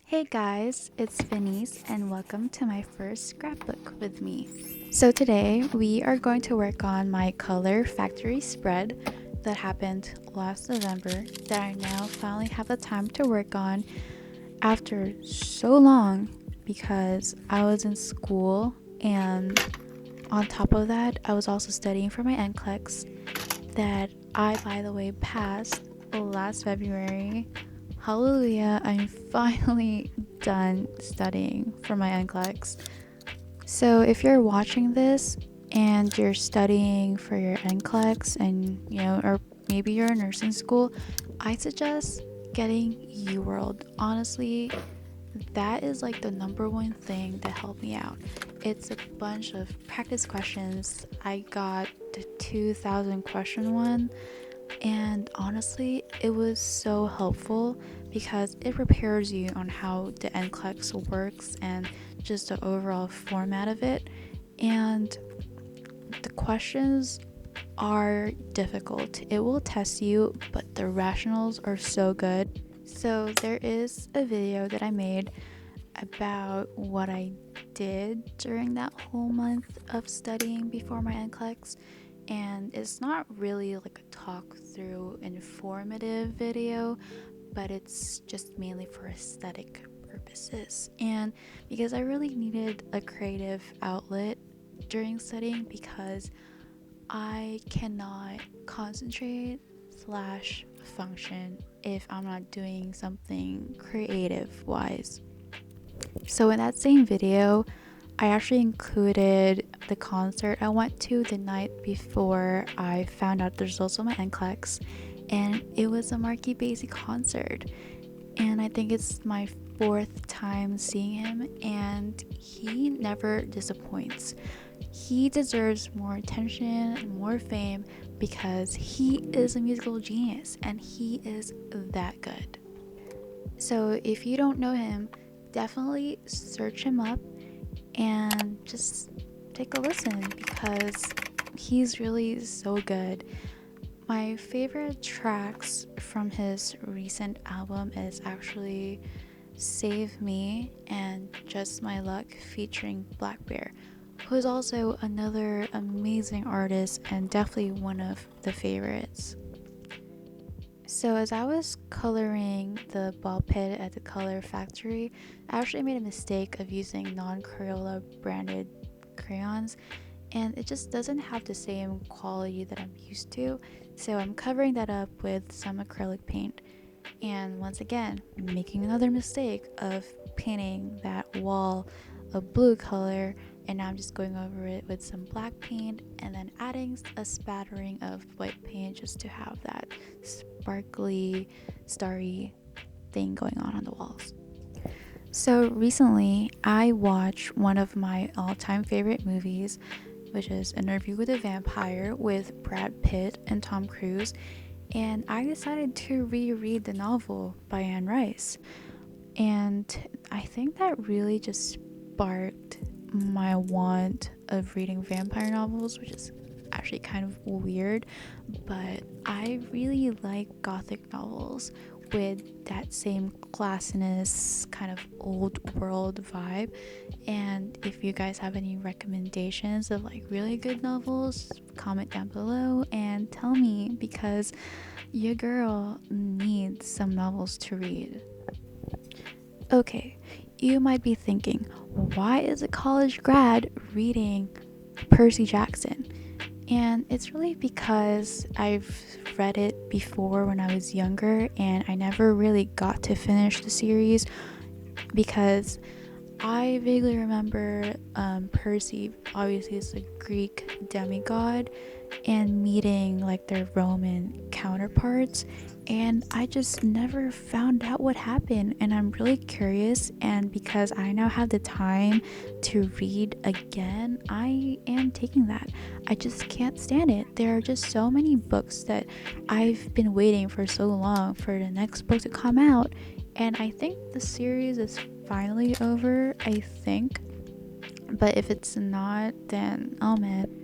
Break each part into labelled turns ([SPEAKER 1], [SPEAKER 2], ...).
[SPEAKER 1] Hey guys, it's Venice and welcome to my first scrapbook with me. So today we are going to work on my color factory spread that happened last November that I now finally have the time to work on after so long because I was in school, and on top of that I was also studying for my NCLEX that I, by the way, passed last February. Hallelujah, I'm finally done studying for my NCLEX. So if you're watching this and you're studying for your NCLEX and or maybe you're in nursing school, I suggest getting UWorld. Honestly, that is like the number one thing that helped me out. It's a bunch of practice questions. I got the 2000 question one, and honestly, it was so helpful because it prepares you on how the NCLEX works and just the overall format of it. And the questions are difficult. It will test you, but the rationals are so good. So there is a video that I made about what I did during that whole month of studying before my NCLEX, and it's not really like a talk through informative video, but it's just mainly for aesthetic purposes. And because I really needed a creative outlet during studying, because I cannot concentrate slash function if I'm not doing something creative wise. So in that same video, I actually included the concert I went to the night before I found out the results of my NCLEX, and it was a Marky Basie concert. And I think it's my fourth time seeing him, and he never disappoints. He deserves more attention and more fame because he is a musical genius and he is that good. So if you don't know him, definitely search him up and just take a listen because he's really so good. My favorite tracks from his recent album is actually Save Me and Just My Luck featuring Black Bear, who is also another amazing artist and definitely one of the favorites. So as I was coloring the ball pit at the color factory, I actually made a mistake of using non-Crayola branded crayons, and it just doesn't have the same quality that I'm used to, so I'm covering that up with some acrylic paint. And once again, making another mistake of painting that wall a blue color, and now I'm just going over it with some black paint and then adding a spattering of white paint just to have that sparkly, starry thing going on the walls. So recently, I watched one of my all-time favorite movies, which is Interview with a Vampire with Brad Pitt and Tom Cruise, and I decided to reread the novel by Anne Rice. And I think that really just sparked my want of reading vampire novels, which is actually kind of weird, but I really like gothic novels with that same classiness, kind of old world vibe. And if you guys have any recommendations of like really good novels, comment down below and tell me, because your girl needs some novels to read. Okay, you might be thinking, why is a college grad reading Percy Jackson? And it's really because I've read it before when I was younger and I never really got to finish the series because I vaguely remember Percy obviously is a Greek demigod and meeting like their Roman counterparts, and I just never found out what happened, and I'm really curious. And because I now have the time to read again, I am taking that. I just can't stand it. There are just so many books that I've been waiting for so long for the next book to come out, and I think the series is finally over, I think, but if it's not, then oh man.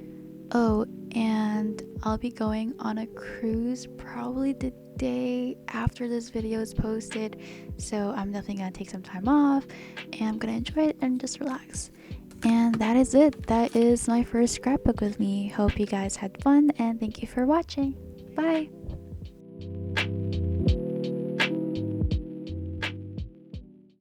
[SPEAKER 1] Oh, and I'll be going on a cruise probably the day after this video is posted, so I'm definitely gonna take some time off and I'm gonna enjoy it and just relax. And that is it. That is my first scrapbook with me. Hope you guys had fun and thank you for watching. Bye!